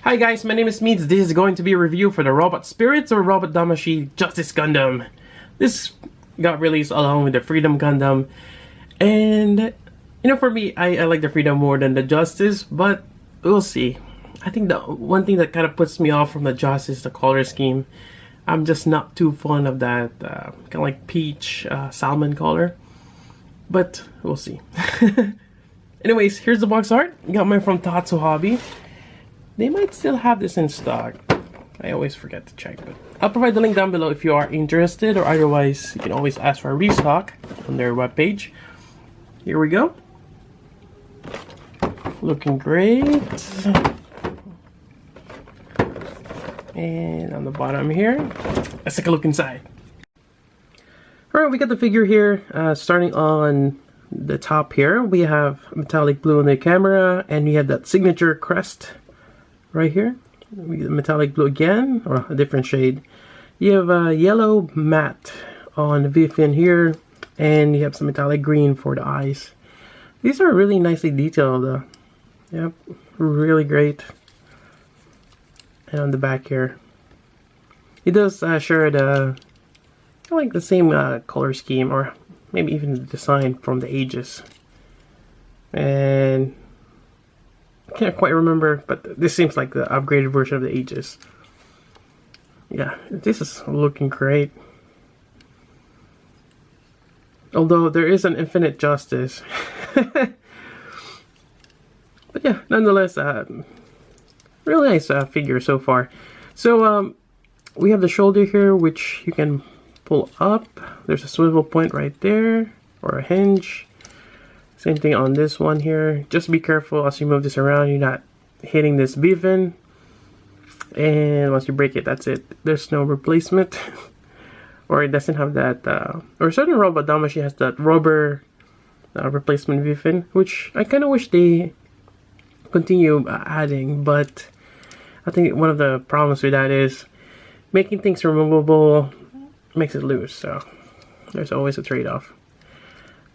Hi guys, my name is Meads. This is going to be a review for the Robot Spirits or Robot Damashii Justice Gundam. This got released along with the Freedom Gundam. And, you know, for me, I like the Freedom more than the Justice, but we'll see. I think the one thing that kind of puts me off from the Justice is the color scheme. I'm just not too fond of that kind of like peach salmon color. But we'll see. Anyways, here's the box art. Got mine from Tatsu Hobby. They might still have this in stock. I always forget to check, but I'll provide the link down below if you are interested, or otherwise you can always ask for a restock on their webpage. Here we go. Looking great. And on the bottom here, let's take a look inside. Alright, we got the figure here. Starting on the top here, we have metallic blue on the camera, and we have that signature crest right here. We get metallic blue again, or a different shade. You have a yellow matte on the V-fin here, and you have some metallic green for the eyes. These are really nicely detailed. Yep, really great. And on the back here, it does share the like the same color scheme, or maybe even the design from the Aegis. And I can't quite remember, but this seems like the upgraded version of the Aegis. Yeah, this is looking great. Although there is an infinite justice. But yeah, nonetheless, really nice figure so far. So we have the shoulder here, which you can pull up. There's a swivel point right there, or a hinge. Same thing on this one here. Just be careful as you move this around, you're not hitting this V-fin. And once you break it, that's it. There's no replacement. Or it doesn't have that, or certain Robot Damashii has that rubber replacement V-fin, which I kind of wish they continue adding, but I think one of the problems with that is making things removable makes it loose, so there's always a trade-off.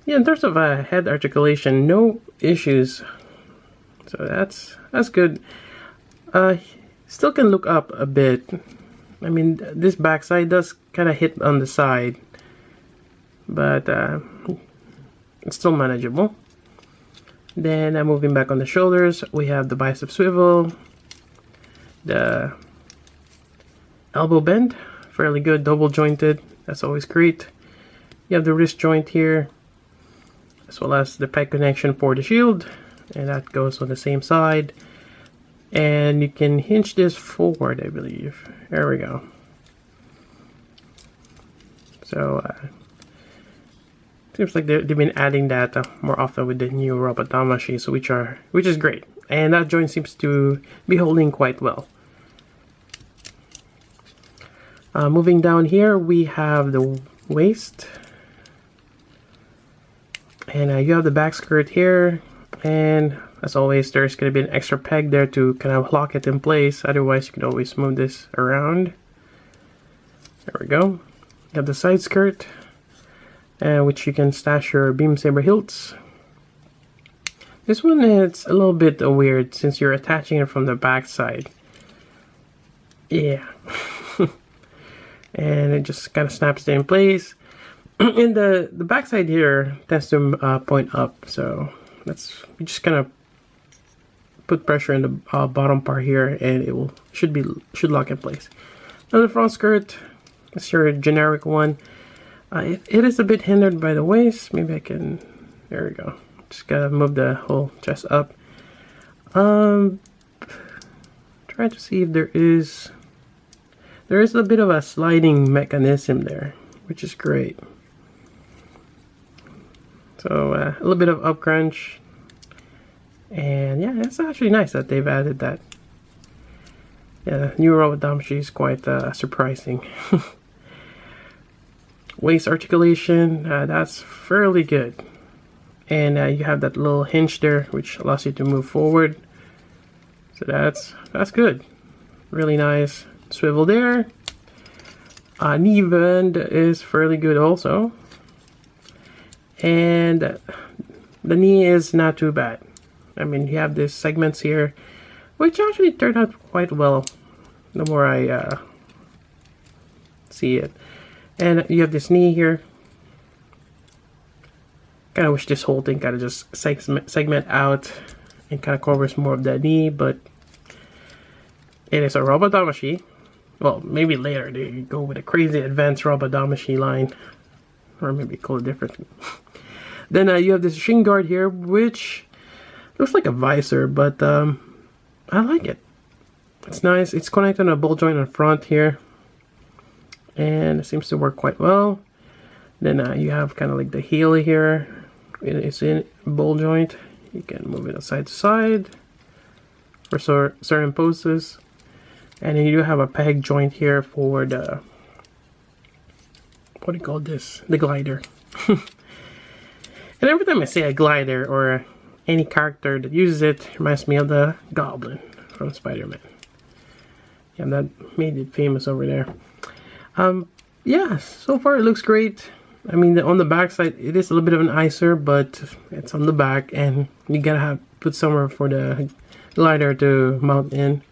Yeah, in terms of head articulation, no issues, so that's good. Still can look up a bit. I mean, this backside does kind of hit on the side, but it's still manageable. Then moving back on the shoulders, we have the bicep swivel, the elbow bend, fairly good, double jointed, that's always great. You have the wrist joint here, as well as the peg connection for the shield, and that goes on the same side. And you can hinge this forward, I believe. There we go. So seems like they've been adding that more often with the new Robot Damashii, so which is great. And that joint seems to be holding quite well. Moving down here, we have the waist. And you have the back skirt here, and as always, there's going to be an extra peg there to kind of lock it in place. Otherwise, you can always move this around. There we go. You have the side skirt, which you can stash your beam saber hilts. This one is a little bit weird since you're attaching it from the back side. Yeah. And it just kind of snaps it in place. And the backside here tends to point up, so you just kind of put pressure in the bottom part here, and it should lock in place. Now the front skirt, it's your generic one. It is a bit hindered by the waist. Maybe I can. There we go. Just gotta move the whole chest up. Trying to see if there is a bit of a sliding mechanism there, which is great. So a little bit of up crunch, and yeah, it's actually nice that they've added that. Yeah, new Robot Damashii is quite surprising. Waist articulation, that's fairly good, and you have that little hinge there, which allows you to move forward. So that's good, really nice. Swivel there. Knee bend is fairly good also. And the knee is not too bad. I mean, you have these segments here, which actually turned out quite well the more I see it. And you have this knee here. Kind of wish this whole thing kind of just segment out and kind of covers more of the knee, but it is a robot Damashii. Well, maybe later they go with a crazy advanced robot Damashii line, or maybe call it different. Then you have this Shin Guard here, which looks like a visor, but I like it. It's nice. It's connected on a ball joint in front here, and it seems to work quite well. Then you have kind of like the heel here. It's in ball joint. You can move it side to side for certain poses. And then you do have a peg joint here for the, what do you call this? The glider. And every time I say a glider or any character that uses it, reminds me of the Goblin from Spider-Man. Yeah, that made it famous over there. Yeah, so far it looks great. I mean, on the back side, it is a little bit of an icer, but it's on the back, and you gotta put somewhere for the glider to mount in.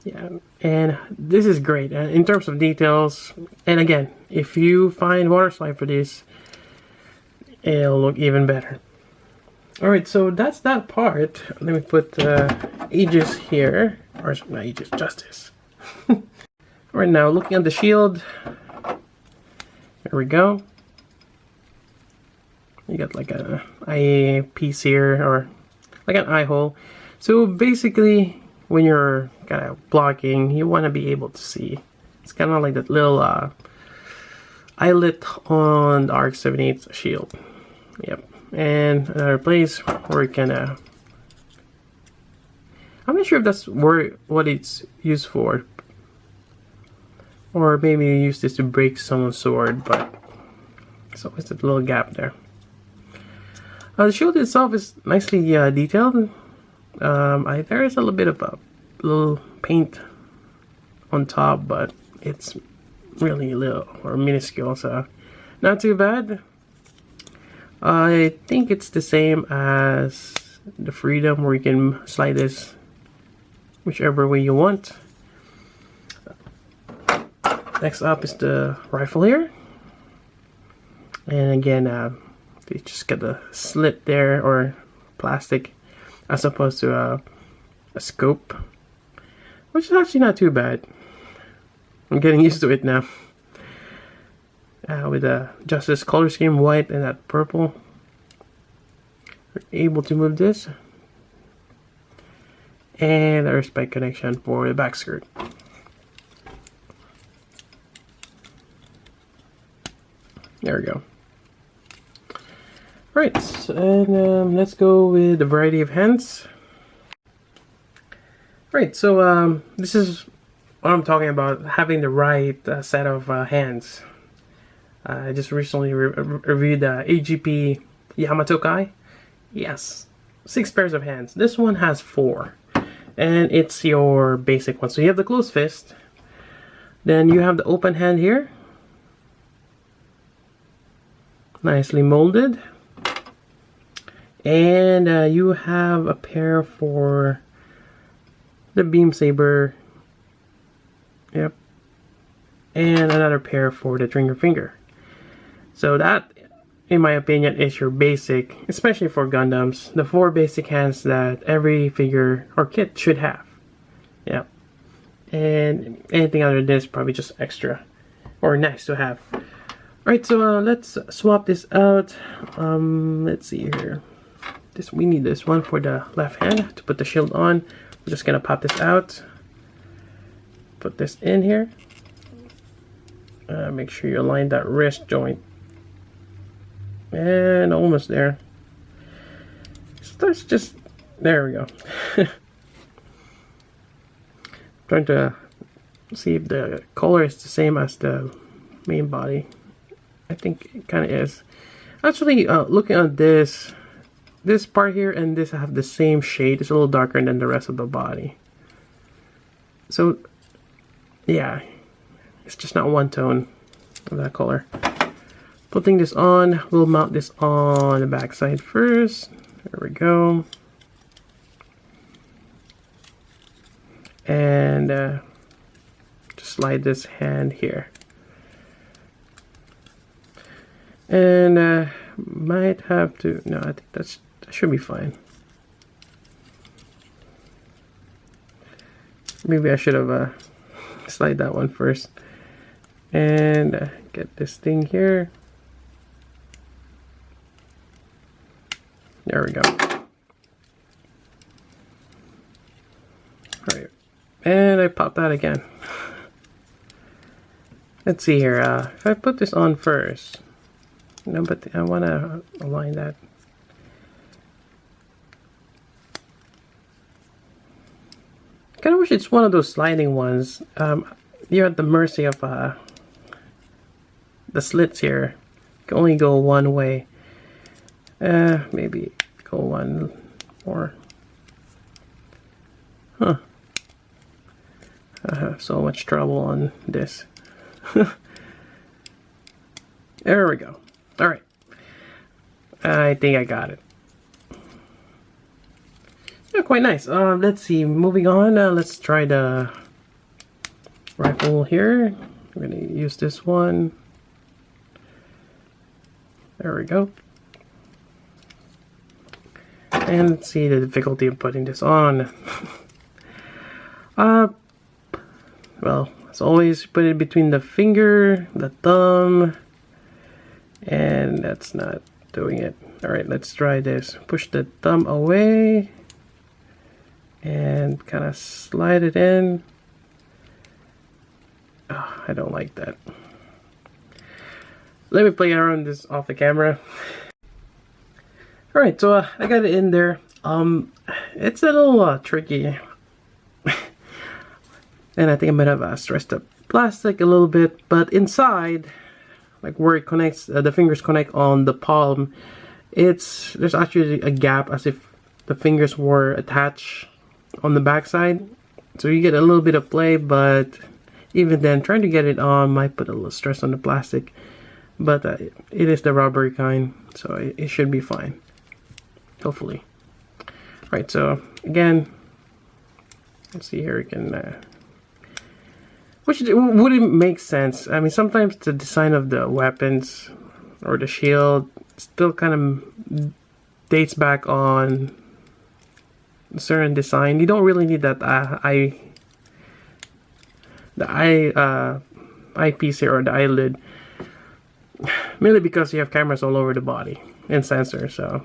Yeah, and this is great. And in terms of details, and again, if you find water slide for this, it'll look even better. Alright, so that's that part. Let me put Aegis here, or not Aegis, Justice. Alright, now looking at the shield, there we go. You got like an eye piece here, or like an eye hole. So basically, when you're kind of blocking, you want to be able to see. It's kind of like that little eyelet on the ARC-78 shield. Yep. And another place where you can I'm not sure if that's what it's used for, or maybe you use this to break someone's sword, but so it's that little gap there. The shield itself is nicely detailed. There is a little bit of a little paint on top, but it's really little or minuscule, so not too bad. I think it's the same as the Freedom, where you can slide this whichever way you want. Next up is the rifle here, and again they just got the slit there, or plastic, as opposed to a scope, which is actually not too bad. I'm getting used to it now. With the Justice color scheme, white and that purple, we're able to move this, and our spike connection for the back skirt. There we go. Right, and let's go with the variety of hands. Right, so this is what I'm talking about, having the right set of hands. I just recently reviewed the AGP Yamato Kai. Yes, 6 pairs of hands. This one has 4, and it's your basic one. So you have the closed fist, then you have the open hand here, nicely molded, and you have a pair for the beam saber. Yep, and another pair for the trigger finger. So that, in my opinion, is your basic, especially for Gundams, the 4 basic hands that every figure or kit should have. Yeah. And anything other than this, probably just extra or nice to have. Alright, so let's swap this out. Let's see here. We need this one for the left hand to put the shield on. We're just gonna pop this out. Put this in here. Make sure you align that wrist joint. And almost there. So that's just, there we go. Trying to see if the color is the same as the main body. I think it kind of is. Actually, looking at this part here and this have the same shade. It's a little darker than the rest of the body. So, yeah, it's just not one tone of that color. Putting this on, we'll mount this on the back side first. There we go. and just slide this hand here. And might have to, no, I think that should be fine. Maybe I should have slide that one first. And get this thing here. There we go. Alright. And I pop that again. Let's see here. If I put this on first. No, but I want to align that. Kind of wish it's one of those sliding ones. You're at the mercy of the slits here. You can only go one way. Maybe go one more. Huh. I have so much trouble on this. There we go. Alright. I think I got it. Yeah, quite nice. Let's see. Moving on. Let's try the rifle here. We're going to use this one. There we go. And let's see the difficulty of putting this on. Well, as always, put it between the finger, the thumb, and that's not doing it. Alright, let's try this. Push the thumb away and kind of slide it in. Oh, I don't like that. Let me play around this off the camera. Alright, so I got it in there. It's a little tricky. And I think I might have stressed the plastic a little bit, but inside, like where it connects, the fingers connect on the palm, there's actually a gap as if the fingers were attached on the back side. So you get a little bit of play, but even then, trying to get it on might put a little stress on the plastic. But it is the rubbery kind, so it should be fine. Hopefully. Right, so again, let's see here, we can which wouldn't make sense. I mean, sometimes the design of the weapons or the shield still kind of dates back on a certain design. You don't really need that eyepiece here, or the eyelid, mainly because you have cameras all over the body and sensors. So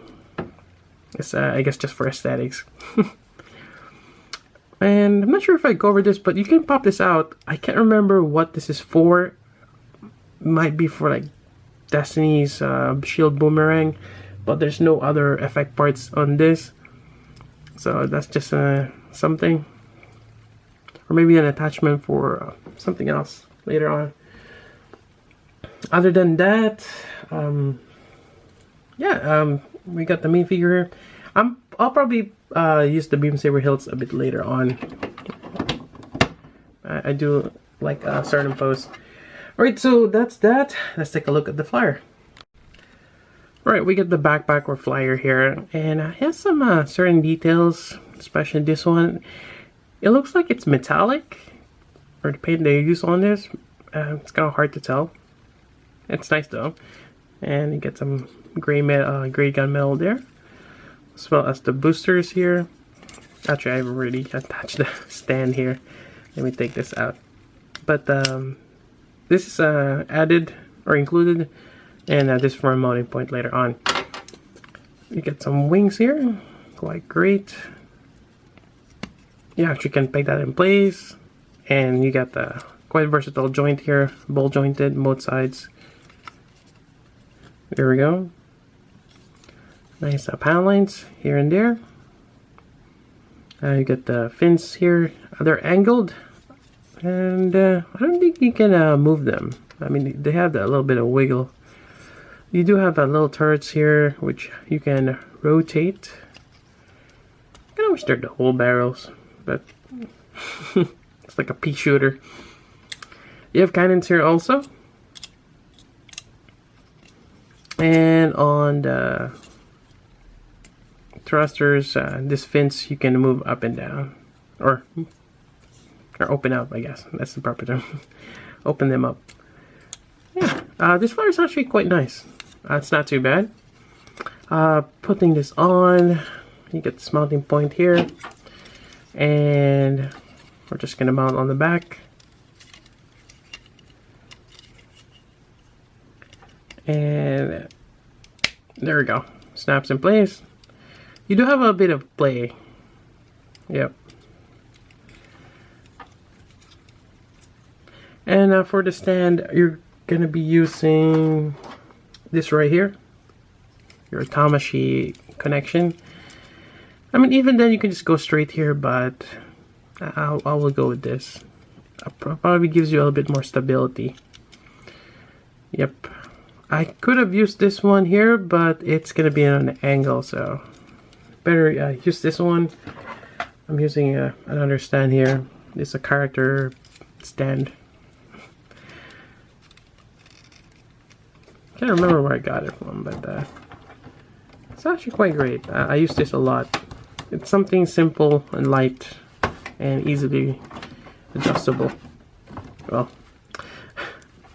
it's I guess just for aesthetics. And I'm not sure if I covered this, but you can pop this out. I can't remember what this is for. Might be for like Destiny's shield boomerang, but there's no other effect parts on this. So that's just something. Or maybe an attachment for something else later on. Other than that, we got the main figure here. I'll probably use the beam saber hilts a bit later on. I do like a certain pose. Alright, so that's that. Let's take a look at the flyer. Alright, we get the backpack or flyer here, and it has some certain details, especially this one. It looks like it's metallic, or the paint they use on this. It's kind of hard to tell. It's nice though. And you get some gray gunmetal there, as well as the boosters here. Actually, I've already attached the stand here. Let me take this out. But this is added or included, and this for a mounting point later on. You get some wings here, quite great. You actually can peg that in place, and you got the quite versatile joint here, ball jointed both sides. There we go. Nice panel lines here and there. You get the fins here. They're angled, and I don't think you can move them. I mean, they have that little bit of wiggle. You do have little turrets here, which you can rotate. I kind of wish they're the whole barrels, but it's like a pea shooter. You have cannons here also. And on the thrusters, this fins you can move up and down, or or open up, I guess. That's the proper term. Open them up. Yeah, this flyer is actually quite nice. It's not too bad. Putting this on, you get this mounting point here, and we're just gonna mount on the back. And there we go. Snaps in place. You do have a bit of play. Yep. And for the stand, you're gonna be using this right here, your Damashii connection. I mean, even then you can just go straight here, but I will go with this. It probably gives you a little bit more stability. Yep. I could have used this one here, but it's gonna be on an angle, so better use this one. I'm using another stand here. It's a character stand. Can't remember where I got it from, but it's actually quite great. I use this a lot. It's something simple and light and easily adjustable. Well,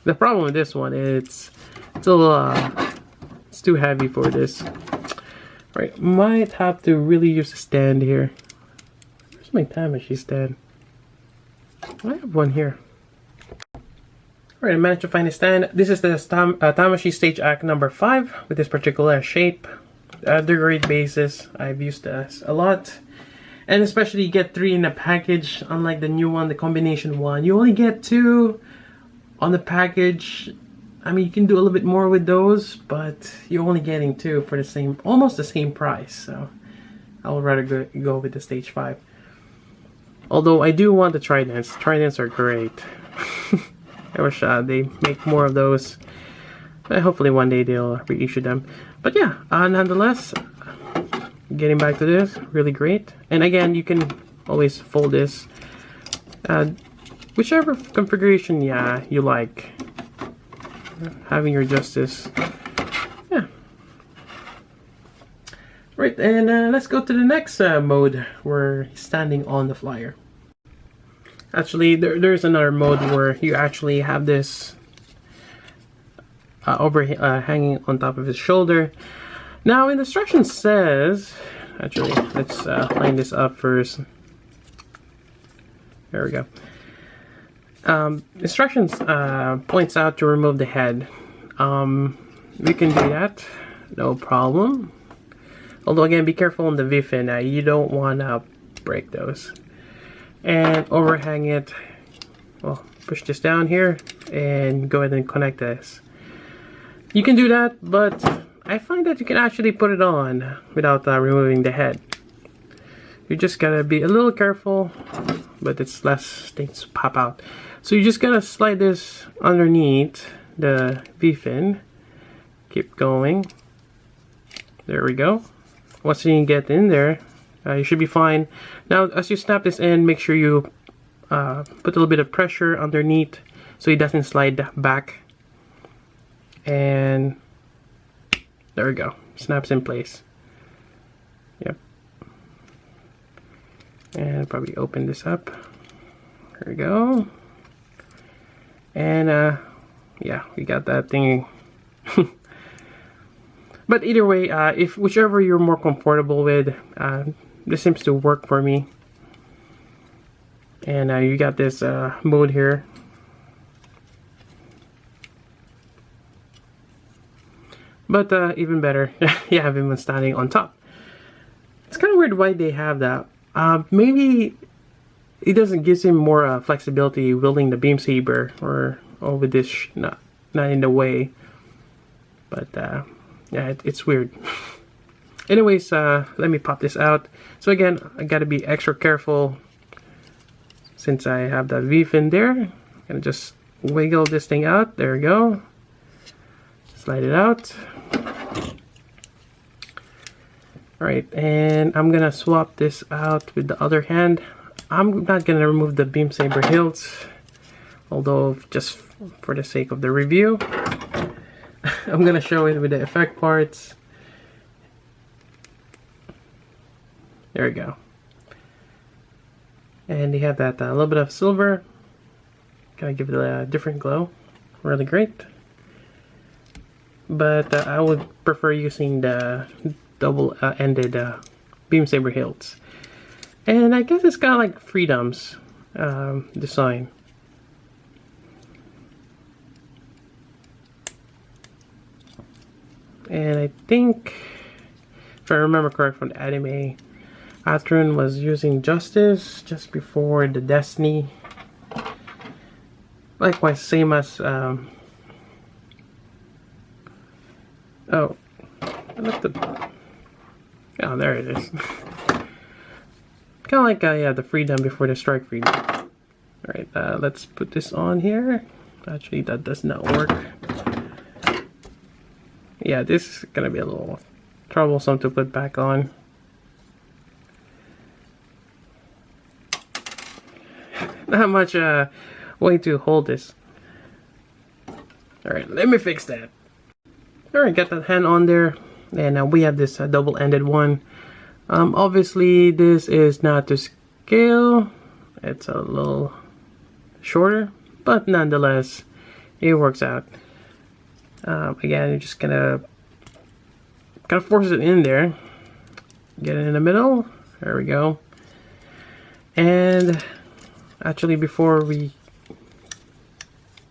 the problem with this one is it's a little, it's too heavy for this. Right, might have to really use a stand here. Where's my Damashii stand? I have one here. Alright, I managed to find a stand. This is the Damashii Stage Act number 5 with this particular shape. They're great bases. I've used this a lot. And especially you get 3 in a package, unlike the new one, the combination one. You only get 2 on the package. I mean, you can do a little bit more with those, but you're only getting 2 for the same, almost the same price. So I would rather go with the Stage 5. Although I do want the Tridents. Tridents are great. I wish they make more of those. Hopefully one day they'll reissue them. But yeah, nonetheless, getting back to this, really great. And again, you can always fold this. Whichever configuration you like. Having your justice. Yeah. Right, and let's go to the next mode where he's standing on the flyer. Actually, there's another mode where you actually have this hanging on top of his shoulder. Now, in the instructions says, actually, let's line this up first. There we go. Instructions points out to remove the head. We can do that, no problem. Although again, be careful on the V-fin. You don't want to break those. And overhang it. Well, push this down here and go ahead and connect this. You can do that, but I find that you can actually put it on without removing the head. You just gotta be a little careful, but it's less things to pop out. So you just gotta slide this underneath the V-fin. Keep going. There we go. Once you get in there, you should be fine. Now, as you snap this in, make sure you put a little bit of pressure underneath so it doesn't slide back. And there we go. Snaps in place. Yep. And probably open this up. There we go. And yeah, we got that thing. But either way, if whichever you're more comfortable with, this seems to work for me. And you got this mode here. But even better, you have him standing on top. It's kind of weird why they have that. Maybe it doesn't give him more flexibility wielding the beam saber or with this not in the way. But yeah, it's weird. Anyways, let me pop this out. So again, I gotta be extra careful since I have that V-fin there. I'm gonna just wiggle this thing out. There we go. Slide it out. Alright, and I'm gonna swap this out with the other hand. I'm not gonna remove the beam saber hilts, although just for the sake of the review, I'm gonna show it with the effect parts. There we go. And you have that little bit of silver. Kind of give it a different glow. Really great. But I would prefer using the double-ended beam saber hilts. And I guess it's kind of like Freedom's design. And I think, if I remember correct from the anime, Athrun was using Justice just before the Destiny. Likewise, same as oh, I looked at, oh, there it is. Kind of like yeah, the Freedom before the Strike Freedom. Alright, let's put this on here. Actually, that does not work. Yeah, this is gonna be a little troublesome to put back on. Not much way to hold this. Alright, let me fix that. Alright, got that hand on there. And we have this double-ended one. Obviously, this is not to scale. It's a little shorter, but nonetheless, it works out. Again, you're just gonna kind of force it in there. Get it in the middle. There we go. And actually, before we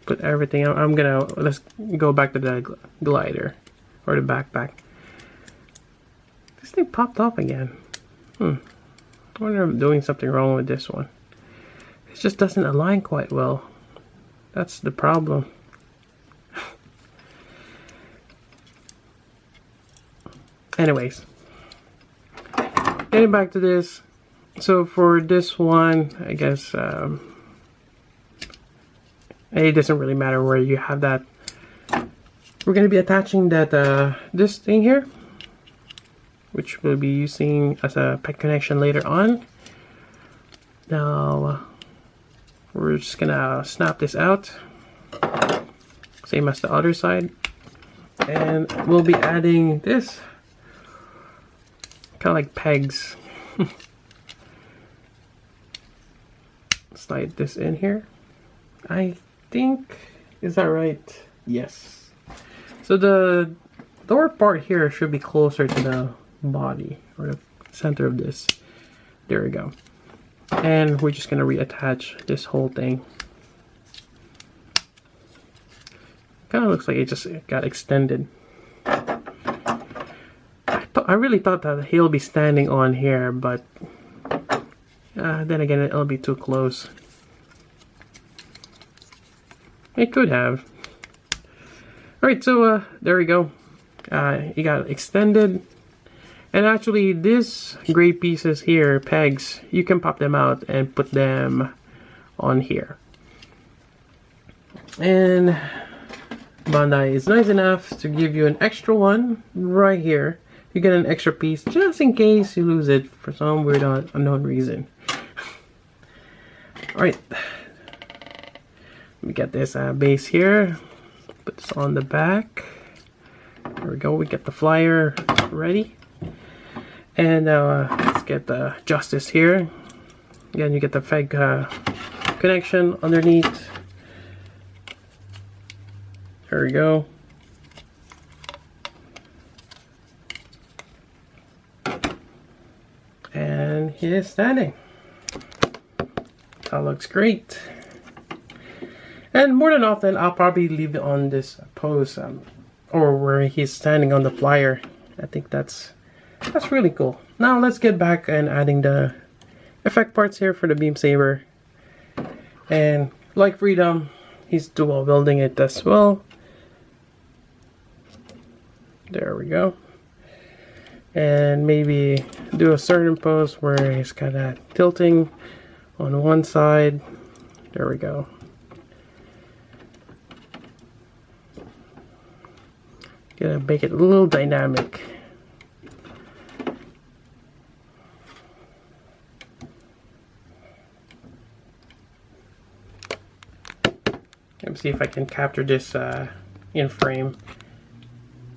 put everything out, let's go back to the glider or the backpack. This thing popped off again. I wonder if I'm doing something wrong with this one. It just doesn't align quite well. That's the problem. Anyways, getting back to this. So for this one, I guess it doesn't really matter where you have that. We're going to be attaching that this thing here, which we'll be using as a peg connection later on. Now we're just gonna snap this out, same as the other side, and we'll be adding this kind of like pegs. Slide this in here. I think, is that right? Yes. So the lower part here should be closer to the body or the center of this. There we go. And we're just gonna reattach this whole thing. Kind of looks like it just got extended. I really thought that he'll be standing on here, but then again, it'll be too close. It could have. Alright, so there we go. It got extended. And actually, these gray pieces here, pegs, you can pop them out and put them on here. And Bandai is nice enough to give you an extra one right here. You get an extra piece just in case you lose it for some weird unknown reason. Alright, we get this base here. Put this on the back. There we go. We get the flyer ready. And let's get the Justice here. Again, you get the peg connection underneath. There we go. And he is standing. That looks great. And more than often, I'll probably leave it on this pose, or where he's standing on the flyer. I think that's really cool. Now let's get back and adding the effect parts here for the beam saber. And like Freedom, he's dual wielding it as well. There we go. And maybe do a certain pose where he's kind of tilting on one side. There we go. Gonna make it a little dynamic. Let me see if I can capture this in frame.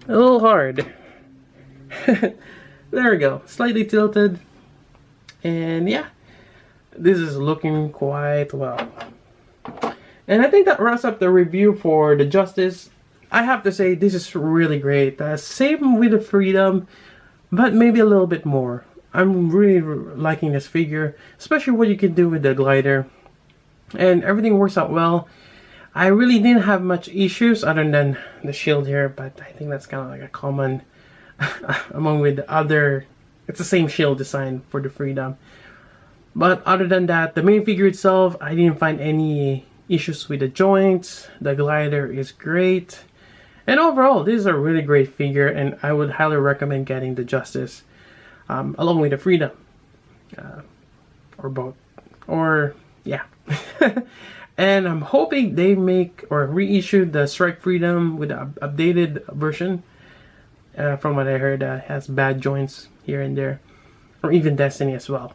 A little hard. There we go. Slightly tilted. And yeah, this is looking quite well. And I think that wraps up the review for the Justice. I have to say, this is really great. Same with the Freedom, but maybe a little bit more. I'm really liking this figure, especially what you can do with the glider. And everything works out well. I really didn't have much issues other than the shield here, but I think that's kind of like a common among with the other. It's the same shield design for the Freedom. But other than that, the main figure itself, I didn't find any issues with the joints. The glider is great. And overall, this is a really great figure, and I would highly recommend getting the Justice along with the Freedom. Or both. Or, yeah. And I'm hoping they make or reissue the Strike Freedom with an updated version. From what I heard, has bad joints here and there. Or even Destiny as well.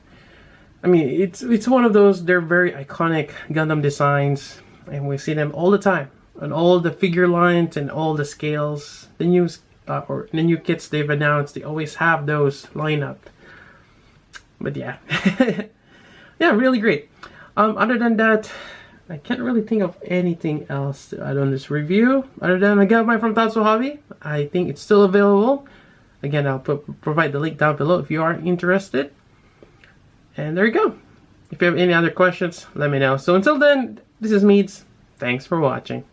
I mean, it's one of those, they're very iconic Gundam designs. And we see them all the time. On all the figure lines and all the scales. The new kits they've announced, they always have those lineup. But yeah. Yeah, really great. Other than that, I can't really think of anything else to add on this review. Other than I got mine from Tatsu Hobby. I think it's still available. Again, I'll provide the link down below if you are interested. And there you go. If you have any other questions, let me know. So until then, this is Meads. Thanks for watching.